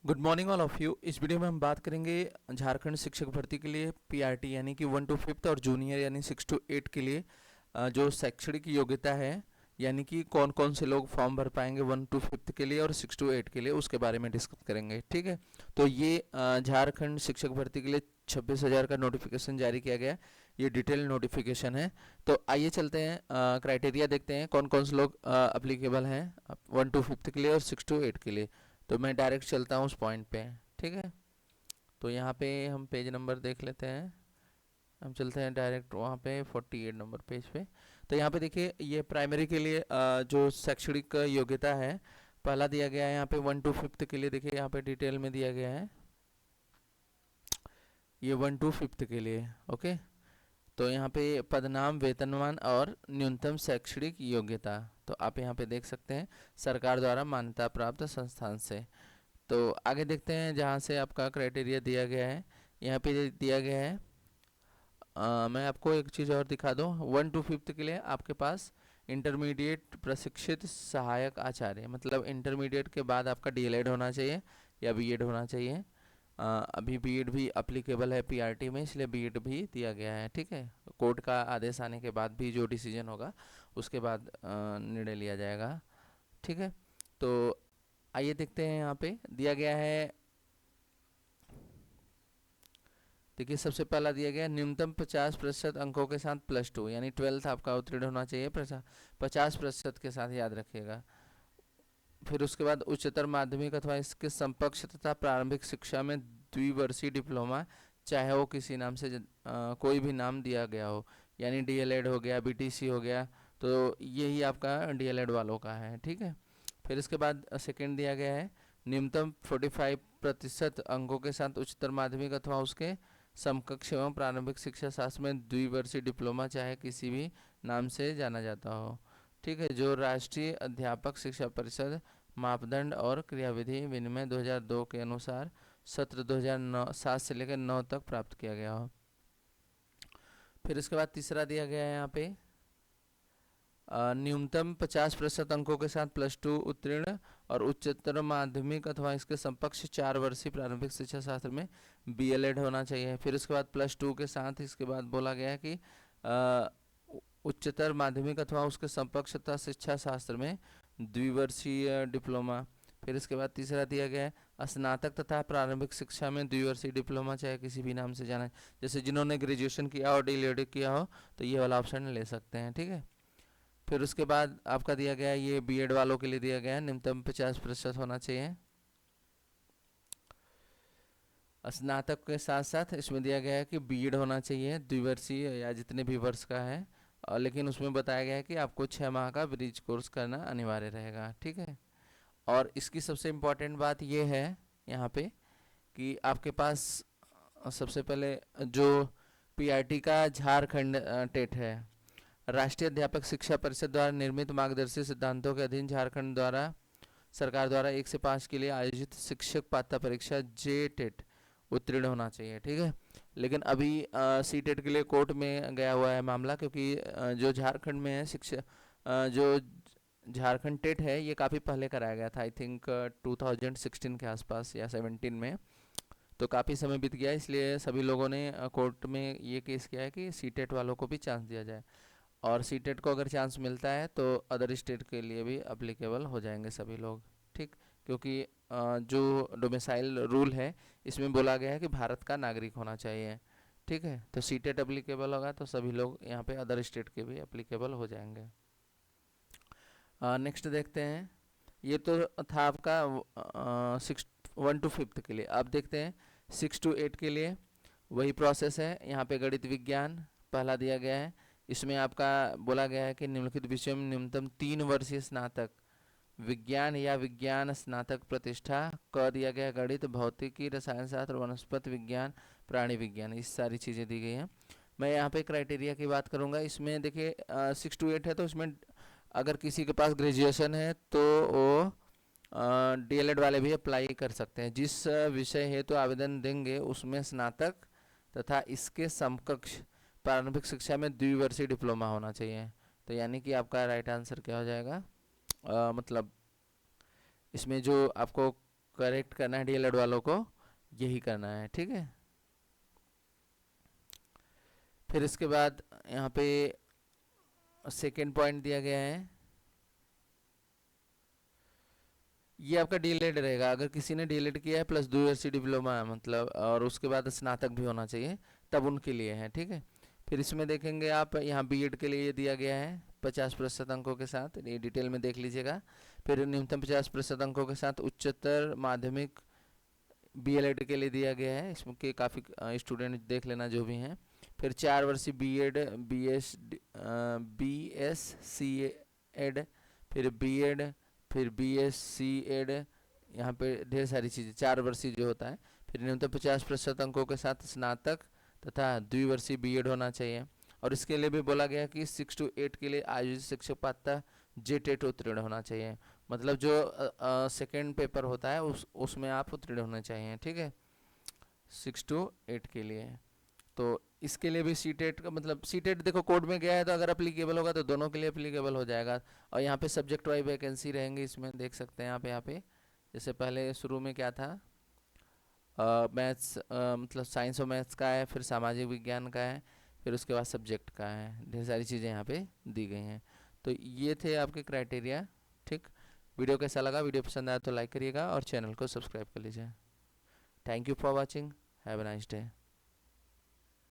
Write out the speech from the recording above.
Good morning all of you. इस video में हम बात करेंगे झारखंड शिक्षक भर्ती के लिए पीआरटी यानी कि 1 to 5th और जूनियर यानी 6 to 8 के लिए जो शैक्षणिक योग्यता है यानी कि कौन कौन से लोग फॉर्म भर पाएंगे 1 to 5th के लिए और 6 to 8 के लिए, उसके बारे में डिस्कस करेंगे। ठीक है, तो ये झारखंड शिक्षक भर्ती के लिए 26,000 का नोटिफिकेशन जारी किया गया है। ये डिटेल नोटिफिकेशन है। तो आइए चलते हैं, क्राइटेरिया देखते हैं कौन कौन से लोग अप्लीकेबल हैं 1 to 5th के लिए और 6 to 8 के लिए। तो मैं डायरेक्ट चलता हूँ उस पॉइंट पे। ठीक है, तो यहाँ पे हम पेज नंबर देख लेते हैं। हम चलते हैं डायरेक्ट वहाँ पे 48 नंबर पेज पे। तो यहाँ पे देखिए, ये प्राइमरी के लिए जो शैक्षणिक योग्यता है पहला दिया गया है यहाँ पे 1 to 5th के लिए। देखिए यहाँ पे डिटेल में दिया गया है ये 1 to 5th के लिए। ओके, तो यहाँ पे पदनाम, वेतनमान और न्यूनतम शैक्षणिक योग्यता, तो आप यहाँ पे देख सकते हैं सरकार द्वारा मान्यता प्राप्त संस्थान से। तो आगे देखते हैं जहाँ से आपका क्राइटेरिया दिया गया है। यहाँ पे दिया गया है, मैं आपको एक चीज़ और दिखा दूँ। 1 to 5th के लिए आपके पास इंटरमीडिएट प्रशिक्षित सहायक आचार्य, मतलब इंटरमीडिएट के बाद आपका डीएलएड होना चाहिए या बीएड होना चाहिए। अभी बीएड भी अप्लीकेबल है पीआरटी में, इसलिए बीएड भी दिया गया है। ठीक है, कोर्ट का आदेश आने के बाद भी जो डिसीजन होगा उसके बाद निर्णय लिया जाएगा। ठीक है, तो आइए देखते हैं यहाँ पे दिया गया है। देखिए सबसे पहला दिया गया न्यूनतम 50% अंकों के साथ +2 यानी 12th आपका उत्तीर्ण होना चाहिए 50% के साथ, याद रखिएगा। फिर उसके बाद उच्चतर माध्यमिक अथवा इसके समकक्ष तथा प्रारंभिक शिक्षा में द्विवर्षीय डिप्लोमा, चाहे वो किसी नाम से कोई भी नाम दिया गया हो, यानी डीएलएड हो गया, बीटीसी हो गया, तो यही आपका डीएलएड वालों का है। ठीक है, फिर इसके बाद सेकंड दिया गया है न्यूनतम 45% अंकों के साथ उच्चतर माध्यमिक अथवा उसके समकक्ष एवं प्रारंभिक शिक्षा शास्त्र में द्विवर्षीय डिप्लोमा, चाहे किसी भी नाम से जाना जाता हो। ठीक है, जो राष्ट्रीय अध्यापक शिक्षा परिषद मापदंड और क्रियाविधि विनिमय 2002 के अनुसार सत्र 2007 से लेकर 9 तक प्राप्त किया गया हो। फिर इसके बाद तीसरा दिया गया है यहाँ पे न्यूनतम 50% अंकों के साथ +2 उत्तीर्ण और उच्चतर माध्यमिक अथवा इसके समकक्ष 4 वर्षीय प्रारंभिक शिक्षा शास्त्र में बीएलएड होना चाहिए। फिर उसके बाद +2 के साथ इसके बाद बोला गया है कि उच्चतर माध्यमिक अथवा उसके समकक्ष तथा शिक्षा शास्त्र में द्विवर्षीय डिप्लोमा। फिर इसके बाद तीसरा दिया गया है स्नातक तथा प्रारंभिक शिक्षा में द्विवर्षीय डिप्लोमा, चाहे किसी भी नाम से जाना है, जैसे जिन्होंने ग्रेजुएशन किया और डीएलएड किया हो तो ये वाला ऑप्शन ले सकते हैं। ठीक है, फिर उसके बाद आपका दिया गया है ये बीएड वालों के लिए दिया गया है न्यूनतम 50% होना चाहिए। स्नातक के साथ साथ इसमें दिया गया है कि बीएड होना चाहिए द्विवर्षीय या जितने भी वर्ष का है, लेकिन उसमें बताया गया है कि आपको 6 माह का ब्रिज कोर्स करना अनिवार्य रहेगा। ठीक है, और इसकी सबसे इम्पोर्टेंट बात ये है यहाँ पे कि आपके पास सबसे पहले जो पीआरटी का झारखंड टेट है, राष्ट्रीय अध्यापक शिक्षा परिषद द्वारा निर्मित मार्गदर्शी सिद्धांतों के अधीन झारखंड द्वारा सरकार द्वारा 1 से 5 के लिए आयोजित शिक्षक पात्रता परीक्षा जे टेट उत्तीर्ण होना चाहिए। ठीक है, लेकिन अभी सी टेट के लिए कोर्ट में गया हुआ है मामला, क्योंकि जो झारखंड में है शिक्षा जो झारखंड टेट है ये काफ़ी पहले कराया गया था, आई थिंक 2016 के आसपास या 17 में, तो काफ़ी समय बीत गया, इसलिए सभी लोगों ने कोर्ट में ये केस किया है कि सी टेट वालों को भी चांस दिया जाए। और सी टेट को अगर चांस मिलता है तो अदर स्टेट के लिए भी अप्लीकेबल हो जाएंगे सभी लोग। ठीक, क्योंकि जो डोमिसाइल रूल है इसमें बोला गया है कि भारत का नागरिक होना चाहिए। ठीक है, तो सी टेट अप्लीकेबल होगा तो सभी लोग यहाँ पे अदर स्टेट के भी अप्लीकेबल हो जाएंगे। नेक्स्ट देखते हैं, ये तो था आपका 1 to 5th के लिए। अब देखते हैं 6 to 8 के लिए वही प्रोसेस है। यहाँ पे गणित विज्ञान पहला दिया गया है, इसमें आपका बोला गया है कि निम्नलिखित विषयों में न्यूनतम 3 वर्षीय स्नातक विज्ञान या विज्ञान स्नातक प्रतिष्ठा क दिया गया गणित, भौतिकी, रसायन शास्त्र, वनस्पति विज्ञान, प्राणी विज्ञान, इस सारी चीज़ें दी गई हैं। मैं यहाँ पे क्राइटेरिया की बात करूँगा। इसमें देखिए 6 to 8 है, तो इसमें अगर किसी के पास ग्रेजुएशन है तो वो डीएलएड वाले भी अप्लाई कर सकते हैं। जिस विषय हेतु तो आवेदन देंगे उसमें स्नातक तथा इसके समकक्ष प्रारंभिक शिक्षा में द्विवर्षीय डिप्लोमा होना चाहिए। तो यानी कि आपका राइट आंसर क्या हो जाएगा, मतलब इसमें जो आपको करेक्ट करना है डीएलएड वालों को, यही करना है, ठीक है। फिर इसके बाद यहाँ पे सेकेंड पॉइंट दिया गया है, ये आपका डीएलएड रहेगा। अगर किसी ने डीएलएड किया है प्लस 2 वर्षीय डिप्लोमा है मतलब, और उसके बाद स्नातक भी होना चाहिए, तब उनके लिए है, ठीक है। फिर इसमें देखेंगे आप, यहाँ बीएड के लिए दिया गया है 50% अंकों के साथ, ये डिटेल में देख लीजिएगा। फिर न्यूनतम 50% अंकों के साथ उच्चतर माध्यमिक बीएलएड के लिए दिया गया है, इसमें के काफ़ी स्टूडेंट देख लेना जो भी हैं। फिर 4 वर्षीय बीएड, बीएससी एड, फिर बीएड, फिर बीएससी एड, यहाँ पे ढेर सारी चीज़ें, 4 वर्षीय जो होता है। फिर न्यूनतम 50% अंकों के साथ स्नातक तथा द्विवर्षीय बीएड होना चाहिए। और इसके लिए भी बोला गया कि 6 to 8 के लिए आयोजित शिक्षक पात्रता जेटेट उत्तीर्ण होना चाहिए, मतलब जो सेकेंड पेपर होता है उसमें आप उत्तीर्ण होने चाहिए, ठीक है, 6 to 8 के लिए। तो इसके लिए भी सीटेट का मतलब, सीटेट देखो कोड में गया है तो अगर अप्लीकेबल होगा तो दोनों के लिए अप्लीकेबल हो जाएगा। और यहाँ पे सब्जेक्ट वाइज वैकेंसी रहेंगी, इसमें देख सकते हैं आप यहाँ पे, जैसे पहले शुरू में क्या था, मैथ्स मतलब साइंस और मैथ्स का है, फिर सामाजिक विज्ञान का है, फिर उसके बाद सब्जेक्ट का है, ढेर सारी चीज़ें यहाँ पे दी गई हैं। तो ये थे आपके क्राइटेरिया, ठीक। वीडियो कैसा लगा, वीडियो पसंद आया तो लाइक करिएगा और चैनल को सब्सक्राइब कर लीजिए। Thank you for watching, have a nice day.